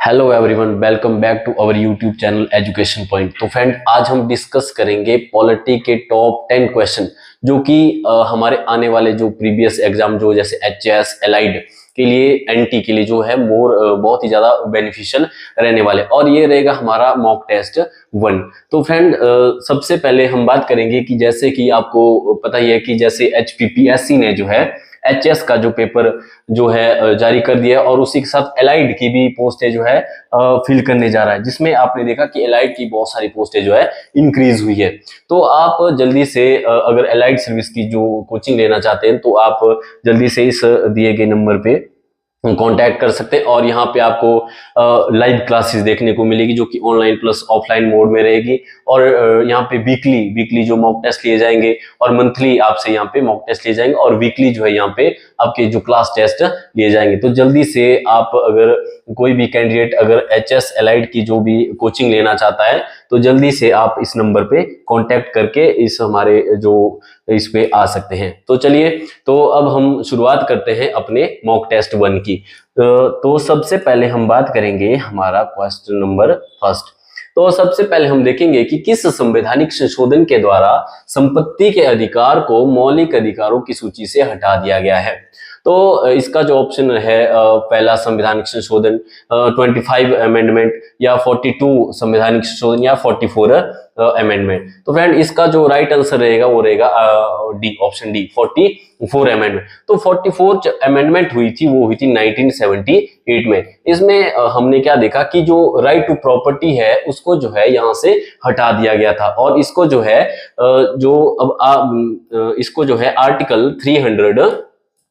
Hello everyone, welcome back to our YouTube channel education point. तो friend, आज हम discuss करेंगे पॉलिटी के टॉप 10 क्वेश्चन जो कि हमारे आने वाले जो प्रीवियस एग्जाम जो जैसे एचएस एलाइड के लिए एनटी के लिए जो है बहुत ही ज्यादा बेनिफिशियल रहने वाले, और ये रहेगा हमारा मॉक टेस्ट 1। तो फ्रेंड, सबसे पहले हम बात करेंगे कि जैसे कि आपको पता ही है कि जैसे एचपीपीएससी ने जो है एचएस का जो पेपर जो है जारी कर दिया है, और उसी के साथ एलाइड की भी पोस्टें जो है फिल करने जा रहा है, जिसमें आपने देखा कि एलाइड की बहुत सारी पोस्टें जो है इंक्रीज हुई है। तो आप जल्दी से अगर एलाइड सर्विस की जो कोचिंग लेना चाहते हैं तो आप जल्दी से इस दिए गए नंबर पे कांटेक्ट कर सकते हैं, और यहाँ पे आपको लाइव क्लासेस देखने को मिलेगी जो कि ऑनलाइन प्लस ऑफलाइन मोड में रहेगी। और यहाँ पे वीकली जो मॉक टेस्ट लिए जाएंगे, और मंथली आपसे यहाँ पे मॉक टेस्ट लिए जाएंगे, और वीकली जो है यहाँ पे आपके जो क्लास टेस्ट लिए जाएंगे। तो जल्दी से आप अगर कोई भी कैंडिडेट अगर एचएस एलाइड की जो भी कोचिंग लेना चाहता है तो जल्दी से आप इस नंबर पे कांटेक्ट करके इस हमारे जो इस पे आ सकते हैं। तो चलिए, तो अब हम शुरुआत करते हैं अपने मॉक टेस्ट 1 की। तो सबसे पहले हम बात करेंगे हमारा क्वेश्चन नंबर फर्स्ट। तो सबसे पहले हम देखेंगे कि किस संवैधानिक संशोधन के द्वारा संपत्ति के अधिकार को मौलिक अधिकारों की सूची से हटा दिया गया है। तो इसका जो ऑप्शन है पहला संवैधानिक संशोधन 25 अमेंडमेंट, या 42 संवैधानिक संशोधन, या 44 अमेंडमेंट। तो फ्रेंड, इसका जो राइट आंसर रहेगा वो रहेगा डी, ऑप्शन डी, 44 अमेंडमेंट। तो 44 अमेंडमेंट हुई थी, वो हुई थी 1978 में। इसमें हमने क्या देखा कि जो राइट टू प्रॉपर्टी है उसको जो है यहाँ से हटा दिया गया था, और इसको जो है इसको जो है आर्टिकल 300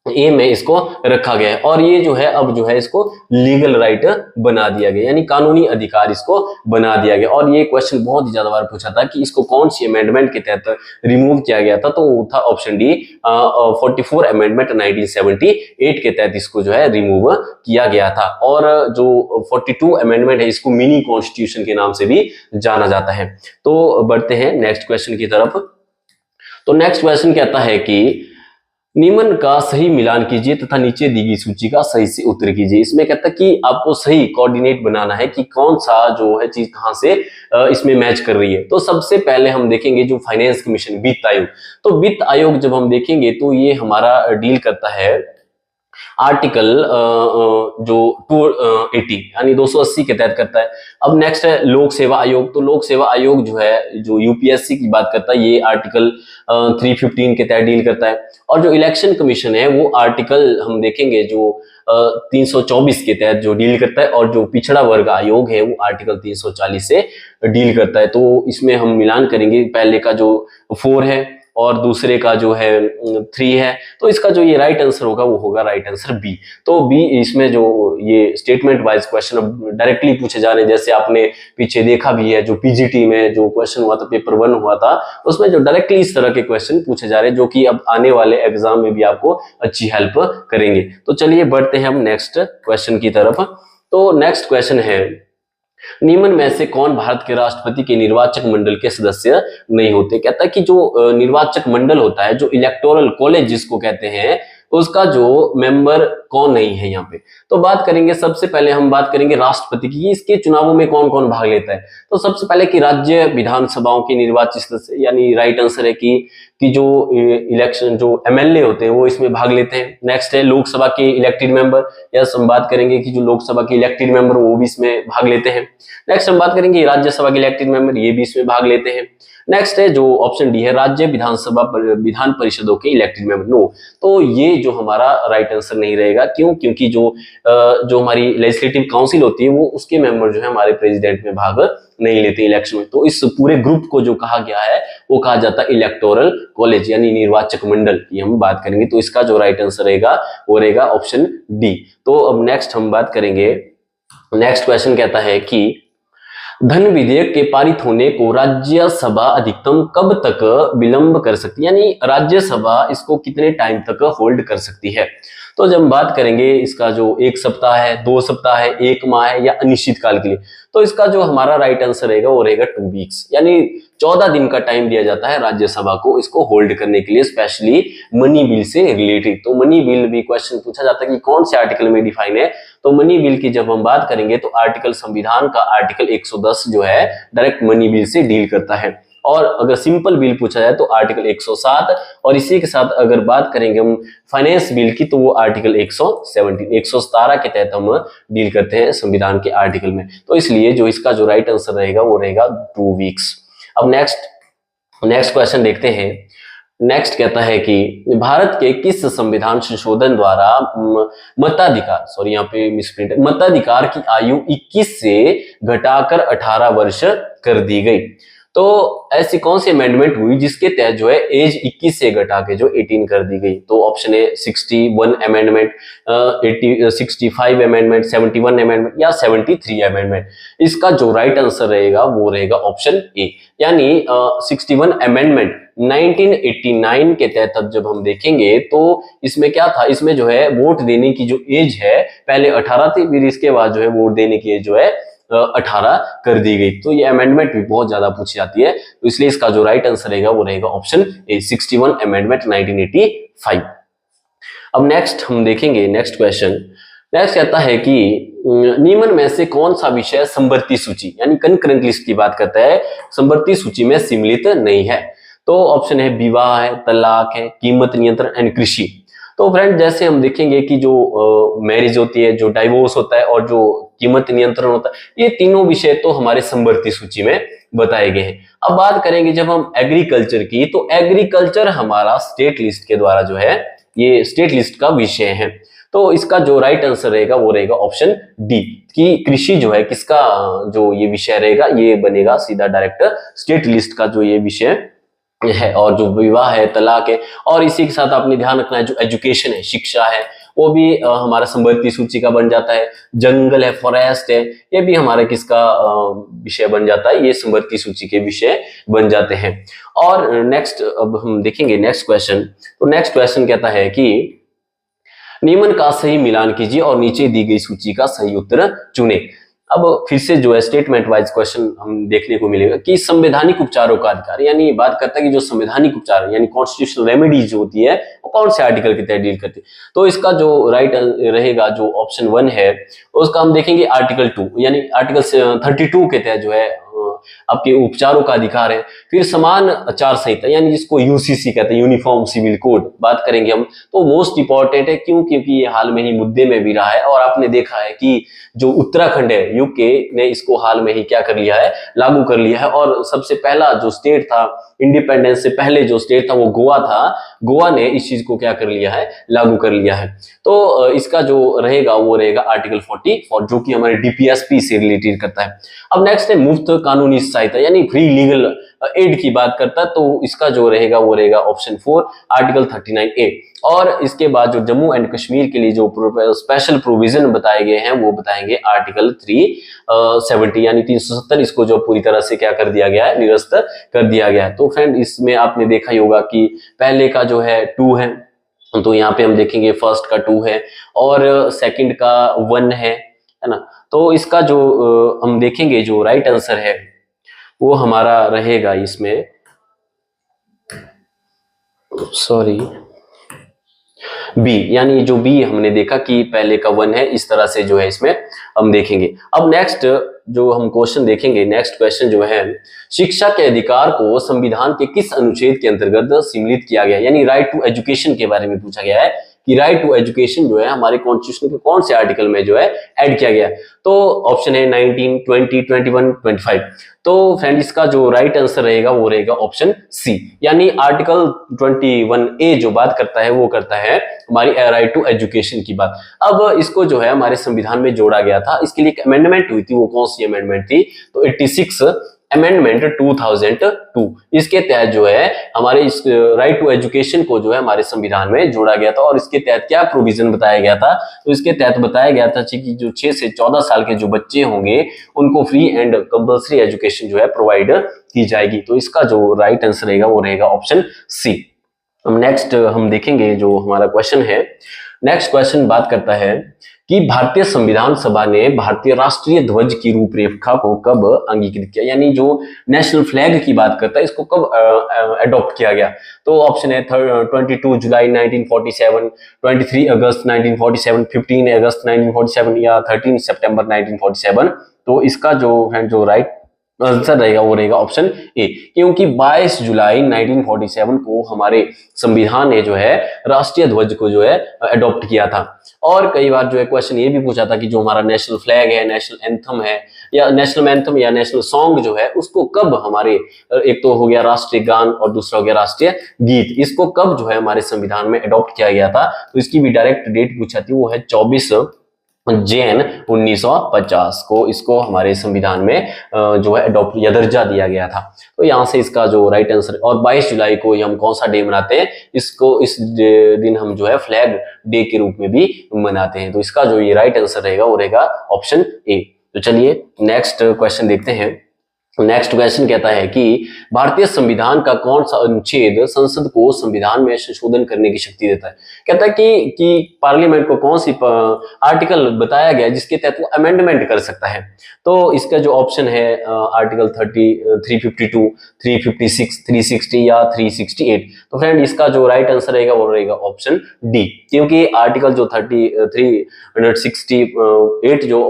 ए में इसको रखा गया है, और ये जो है अब जो है इसको लीगल राइट बना दिया गया, यानी कानूनी अधिकार इसको बना दिया गया। और ये क्वेश्चन बहुत ही ज्यादा बार पूछा था कि इसको कौन सी अमेंडमेंट के तहत रिमूव किया गया था, तो वो था ऑप्शन डी, 44 अमेंडमेंट 1978 के तहत इसको जो है रिमूव किया गया था। और जो 42 अमेंडमेंट है इसको मिनी कॉन्स्टिट्यूशन के नाम से भी जाना जाता है। तो बढ़ते हैं नेक्स्ट क्वेश्चन की तरफ। तो नेक्स्ट क्वेश्चन कहता है कि निम्न का सही मिलान कीजिए तथा नीचे दी गई सूची का सही से उत्तर कीजिए। इसमें कहता है कि आपको सही कोऑर्डिनेट बनाना है कि कौन सा जो है चीज कहां से इसमें मैच कर रही है। तो सबसे पहले हम देखेंगे जो फाइनेंस कमीशन, वित्त आयोग। तो वित्त आयोग जब हम देखेंगे तो ये हमारा डील करता है आर्टिकल जो 280 यानी 280 के तहत करता है। अब नेक्स्ट है लोक सेवा आयोग। तो लोक सेवा आयोग जो है जो यूपीएससी की बात करता है, ये आर्टिकल 315 के तहत डील करता है। और जो इलेक्शन कमीशन है वो आर्टिकल हम देखेंगे जो 324 के तहत जो डील करता है, और जो पिछड़ा वर्ग आयोग है वो आर्टिकल 340 से डील करता है। तो इसमें हम मिलान करेंगे, पहले का जो 4 है और दूसरे का जो है 3 है, तो इसका जो ये राइट आंसर होगा वो होगा राइट आंसर बी। तो बी, इसमें जो ये स्टेटमेंट वाइज क्वेश्चन डायरेक्टली पूछे जा रहे हैं, जैसे आपने पीछे देखा भी है जो पीजीटी में जो क्वेश्चन हुआ था, पेपर 1 हुआ था, उसमें जो डायरेक्टली इस तरह के क्वेश्चन पूछे जा रहे हैं जो कि अब आने वाले एग्जाम में भी आपको अच्छी हेल्प करेंगे। तो चलिए बढ़ते हैं हम नेक्स्ट क्वेश्चन की तरफ। तो नेक्स्ट क्वेश्चन है, निम्न में से कौन भारत के राष्ट्रपति के निर्वाचक मंडल के सदस्य नहीं होते। कहता है कि जो निर्वाचक मंडल होता है, जो इलेक्टोरल कॉलेज जिसको कहते हैं, उसका जो मेंबर कौन नहीं है यहाँ पे। तो बात करेंगे, सबसे पहले हम बात करेंगे राष्ट्रपति की, इसके चुनावों में कौन कौन भाग लेता है। तो सबसे पहले कि राज्य विधानसभाओं के निर्वाचित सदस्य, यानी राइट आंसर है कि जो इलेक्शन जो एमएलए होते हैं वो इसमें भाग लेते हैं। नेक्स्ट है लोकसभा के इलेक्टेड मेंबर, यस हम बात करेंगे कि जो लोकसभा के इलेक्टेड मेंबर वो भी इसमें भाग लेते हैं। नेक्स्ट हम बात करेंगे राज्यसभा के इलेक्टेड मेंबर, ये भी इसमें भाग लेते हैं। नेक्स्ट है जो ऑप्शन डी है, राज्य विधान परिषदों के इलेक्टेड मेंबर, नो। तो ये जो हमारा राइट आंसर नहीं रहेगा, क्यों? क्योंकि जो हमारी लेजिस्लेटिव काउंसिल होती है वो उसके मेंबर जो है हमारे प्रेसिडेंट में भाग नहीं लेते इलेक्शन में। तो इस पूरे ग्रुप को जो कहा गया है वो कहा जाता है इलेक्टोरल कॉलेज, यानी निर्वाचक मंडल की हम बात करेंगे। तो इसका जो राइट आंसर रहेगा वो रहेगा ऑप्शन डी। तो अब नेक्स्ट हम बात करेंगे, नेक्स्ट क्वेश्चन कहता है कि धन विधेयक के पारित होने को राज्यसभा अधिकतम कब तक विलंब कर सकती है, यानी राज्यसभा इसको कितने टाइम तक होल्ड कर सकती है। तो जब हम बात करेंगे इसका जो 1 सप्ताह है, 2 सप्ताह है, 1 माह है, या अनिश्चित काल के लिए, तो इसका जो हमारा राइट आंसर रहेगा वो रहेगा 2 वीक्स, यानी 14 दिन का टाइम दिया जाता है राज्यसभा को इसको होल्ड करने के लिए, स्पेशली मनी बिल से रिलेटेड। तो मनी बिल भी क्वेश्चन पूछा जाता है कि कौन से आर्टिकल में डिफाइन है, तो मनी बिल की जब हम बात करेंगे तो आर्टिकल संविधान का आर्टिकल 110 जो है डायरेक्ट मनी बिल से डील करता है। और अगर सिंपल बिल पूछा जाए तो आर्टिकल 107, और इसी के साथ अगर बात करेंगे हम फाइनेंस बिल की तो वो आर्टिकल 117 के तहत हम डील करते हैं संविधान के आर्टिकल में। तो इसलिए जो इसका जो राइट आंसर रहेगा वो रहेगा 2 वीक्स। अब नेक्स्ट क्वेश्चन देखते हैं। नेक्स्ट कहता है कि भारत के किस संविधान संशोधन द्वारा मताधिकार की आयु 21 से घटाकर 18 वर्ष कर दी गई। तो ऐसी कौन सी अमेंडमेंट हुई जिसके तहत जो है एज 21 से घटा के जो 18 कर दी गई? तो ऑप्शन है 61 अमेंडमेंट, 65 अमेंडमेंट, 71 अमेंडमेंट या 73 अमेंडमेंट। इसका जो राइट आंसर रहेगा वो रहेगा ऑप्शन ए, यानी 61 अमेंडमेंट 1989 के तहत। अब जब हम देखेंगे तो इसमें क्या था, इसमें जो है वोट देने की जो एज है पहले 18 थी, फिर इसके बाद जो है वोट देने की एज जो है 18 कर दी गई। तो ये अमेंडमेंट भी बहुत ज्यादा पूछी जाती है, तो इसलिए इसका जो राइट आंसर रहेगा वो रहेगा ऑप्शन ए, 61 अमेंडमेंट 1985। अब नेक्स्ट हम देखेंगे नेक्स्ट क्वेश्चन। नेक्स्ट कहता है कि निम्न में से कौन सा विषय समवर्ती सूची यानी कंकरेंट लिस्ट की बात करता है, समवर्ती सूची में सम्मिलित नहीं है? तो ऑप्शन है विवाह है, तलाक है, कीमत नियंत्रण एंड कृषि। तो फ्रेंड जैसे हम देखेंगे कि जो मैरिज होती है, जो डाइवोर्स होता है और जो कीमत नियंत्रण होता है, ये तीनों विषय तो हमारे समवर्ती सूची में बताए गए हैं। अब बात करेंगे जब हम एग्रीकल्चर की, तो एग्रीकल्चर हमारा स्टेट लिस्ट के द्वारा जो है ये स्टेट लिस्ट का विषय है। तो इसका जो राइट आंसर रहेगा वो रहेगा ऑप्शन डी, कि कृषि जो है किसका जो ये विषय रहेगा, ये बनेगा सीधा डायरेक्ट स्टेट लिस्ट का जो ये विषय है। और जो विवाह है, तलाक है, और इसी के साथ आपने ध्यान रखना है जो एजुकेशन है, शिक्षा है, वो भी हमारा समवर्ती सूची का बन जाता है। जंगल है, फॉरेस्ट है, ये भी हमारे किसका विषय बन जाता है, ये समवर्ती सूची के विषय बन जाते हैं। और नेक्स्ट अब हम देखेंगे नेक्स्ट क्वेश्चन। तो नेक्स्ट क्वेश्चन कहता है कि निम्न का सही मिलान कीजिए और नीचे दी गई सूची का सही उत्तर चुने। अब फिर से जो है स्टेटमेंट वाइज क्वेश्चन हम देखने को मिलेगा कि संवैधानिक उपचारों का अधिकार, यानी बात करता है कि जो संवैधानिक उपचार यानी कॉन्स्टिट्यूशनल रेमेडीज होती है वो कौन से आर्टिकल के तहत डील करती है? तो इसका जो राइट रहेगा जो ऑप्शन 1 है उसका हम देखेंगे आर्टिकल 2 यानी आर्टिकल 32 के तहत जो है आपके उपचारों का अधिकार है। फिर समान आचार संहिता यानी जिसको यूसीसी कहते हैं, यूनिफॉर्म सिविल कोड, बात करेंगे हम, तो मोस्ट इंपॉर्टेंट है। क्यों? क्योंकि ये हाल में ही मुद्दे में भी रहा है और आपने देखा है कि जो उत्तराखंड है, यूके ने इसको हाल में ही क्या कर लिया है, लागू कर लिया है। और सबसे पहला जो स्टेट था, इंडिपेंडेंस से पहले जो स्टेट था वो गोवा था, गोवा ने इस चीज को क्या कर लिया है, लागू कर लिया है। तो इसका जो रहेगा वो रहेगा आर्टिकल 44 जो कि हमारे डीपीएसपी से रिलेटेड करता है। अब नेक्स्ट है मुफ्त कानूनी सहायता यानी फ्री लीगल एड की बात करता है, तो इसका जो रहेगा वो रहेगा ऑप्शन 4 आर्टिकल 39A। और इसके बाद जो जम्मू एंड कश्मीर के लिए जो स्पेशल प्रोविजन बताए गए हैं वो बताएंगे आर्टिकल 370 यानी 370, इसको जो पूरी तरह से क्या कर दिया गया है, निरस्त कर दिया गया है। तो फ्रेंड इसमें आपने देखा ही होगा कि पहले का जो है 2 है, तो यहाँ पे हम देखेंगे फर्स्ट का 2 है और सेकंड का 1 है ना। तो इसका जो हम देखेंगे जो राइट आंसर है वो हमारा रहेगा इसमें, सॉरी, बी, यानी जो बी हमने देखा कि पहले का 1 है, इस तरह से जो है इसमें हम देखेंगे। अब नेक्स्ट जो हम क्वेश्चन देखेंगे, नेक्स्ट क्वेश्चन जो है शिक्षा के अधिकार को संविधान के किस अनुच्छेद के अंतर्गत सम्मिलित किया गया, यानी राइट टू एजुकेशन के बारे में पूछा गया है कि राइट टू एजुकेशन जो है हमारे कॉन्स्टिट्यूशन के कौन से आर्टिकल में जो है ऐड किया गया है। तो ऑप्शन है 19, 20, 21, 25। तो फ्रेंड इसका जो राइट आंसर रहेगा वो रहेगा ऑप्शन सी, यानी आर्टिकल 21A जो बात करता है वो करता है हमारी राइट टू एजुकेशन की बात। अब इसको जो है हमारे संविधान में जोड़ा गया था, इसके लिए एक अमेंडमेंट हुई थी, वो कौन सी अमेंडमेंट थी? तो 86 अमेंडमेंट 2002, इसके तहत जो है हमारे इस राइट टू एजुकेशन को जो है हमारे संविधान में जोड़ा गया था। और इसके तहत क्या प्रोविजन बताया गया था? तो इसके तहत बताया गया था कि जो 6 से 14 साल के जो बच्चे होंगे उनको फ्री एंड कंपल्सरी एजुकेशन जो है प्रोवाइड की जाएगी। तो इसका जो राइट आंसर रहेगा वो रहेगा ऑप्शन सी। अब नेक्स्ट हम देखेंगे जो हमारा क्वेश्चन है, नेक्स्ट क्वेश्चन बात करता है कि भारतीय संविधान सभा ने भारतीय राष्ट्रीय ध्वज की रूपरेखा को कब अंगीकृत किया, यानी जो नेशनल फ्लैग की बात करता है इसको कब अडॉप्ट किया गया। तो ऑप्शन है 22 जुलाई 1947, 23 अगस्त 1947, 15 अगस्त 1947 या 13 सितंबर 1947। तो इसका जो राइट आंसर रहेगा वो रहेगा ऑप्शन ए, क्योंकि 22 जुलाई 1947 को हमारे संविधान ने जो है राष्ट्रीय ध्वज को जो है अडॉप्ट किया था। और कई बार जो है क्वेश्चन ये भी पूछा था कि जो हमारा नेशनल फ्लैग है, नेशनल एंथम है या नेशनल एंथम या नेशनल सॉन्ग जो है उसको कब हमारे, एक तो हो गया राष्ट्रीय गान और दूसरा हो गया राष्ट्रीय गीत, इसको कब जो है हमारे संविधान में अडॉप्ट किया गया था। तो इसकी भी डायरेक्ट डेट पूछा थी, वो है 24 जैन 1950 को इसको हमारे संविधान में जो है अडॉप्ट या दर्जा दिया गया था। तो यहाँ से इसका जो राइट आंसर, और 22 जुलाई को हम कौन सा डे मनाते हैं, इसको इस दिन हम जो है फ्लैग डे के रूप में भी मनाते हैं। तो इसका जो ये राइट आंसर रहेगा वो रहेगा ऑप्शन ए। तो चलिए नेक्स्ट क्वेश्चन देखते हैं। नेक्स्ट क्वेश्चन कहता है कि भारतीय संविधान का कौन सा अनुच्छेद संसद को संविधान में संशोधन करने की शक्ति देता है। कहता है कि पार्लियामेंट को कौन सी आर्टिकल बताया गया है जिसके तहत वो अमेंडमेंट कर सकता है। तो इसका जो ऑप्शन है आर्टिकल 30, 352, 356, 360 या 368। तो फ्रेंड इसका जो राइट आंसर रहेगा वो रहेगा ऑप्शन डी, क्योंकि आर्टिकल जो 368 जो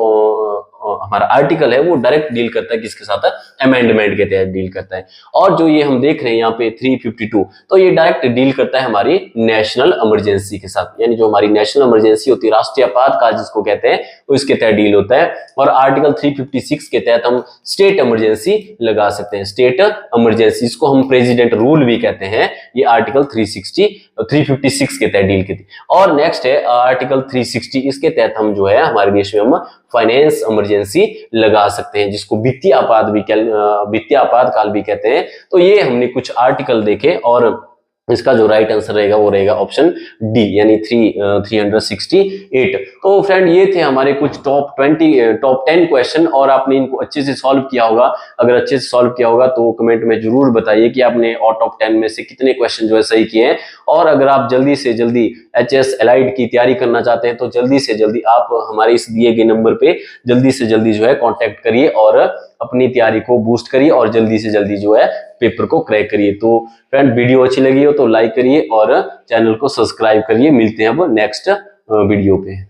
हमारा आर्टिकल है वो डायरेक्ट डील करता है किसके साथ, अमेंडमेंट के तहत डील करता है। और जो ये हम देख रहे हैं यहाँ पे 352, तो ये डायरेक्ट डील करता है हमारी नेशनल इमरजेंसी के साथ, यानी जो हमारी नेशनल इमरजेंसी होती है, राष्ट्रीय आपातकाल जिसको कहते हैं, तो इसके तहत डील होता है। और आर्टिकल 356 के तहत हम स्टेट इमरजेंसी लगा सकते हैं, स्टेट इमरजेंसी, इसको हम प्रेसिडेंट रूल भी कहते हैं। ये आर्टिकल 356 के तहत डील की थी। और नेक्स्ट है आर्टिकल 360, इसके तहत हम जो है हमारे देश में हम फाइनेंस इमरजेंसी लगा सकते हैं, जिसको वित्तीय आपातकाल भी कहते हैं। तो ये हमने कुछ आर्टिकल देखे और इसका जो राइट आंसर रहेगा वो रहेगा ऑप्शन डी, यानी 368। तो फ्रेंड ये थे हमारे कुछ टॉप 10 क्वेश्चन, और आपने इनको अच्छे से सॉल्व किया होगा। अगर अच्छे से सॉल्व किया होगा तो कमेंट में जरूर बताइए कि आपने और टॉप 10 में से कितने क्वेश्चन जो है सही किए हैं। और अगर आप जल्दी से जल्दी HS एलाइड की तैयारी करना चाहते हैं तो जल्दी से जल्दी आप हमारे इस दिए गए नंबर पे जल्दी से जल्दी जो है कॉन्टेक्ट करिए और अपनी तैयारी को बूस्ट करिए और जल्दी से जल्दी जो है पेपर को क्रैक करिए। तो फ्रेंड वीडियो अच्छी लगी हो तो लाइक करिए और चैनल को सब्सक्राइब करिए। मिलते हैं अब नेक्स्ट वीडियो पे।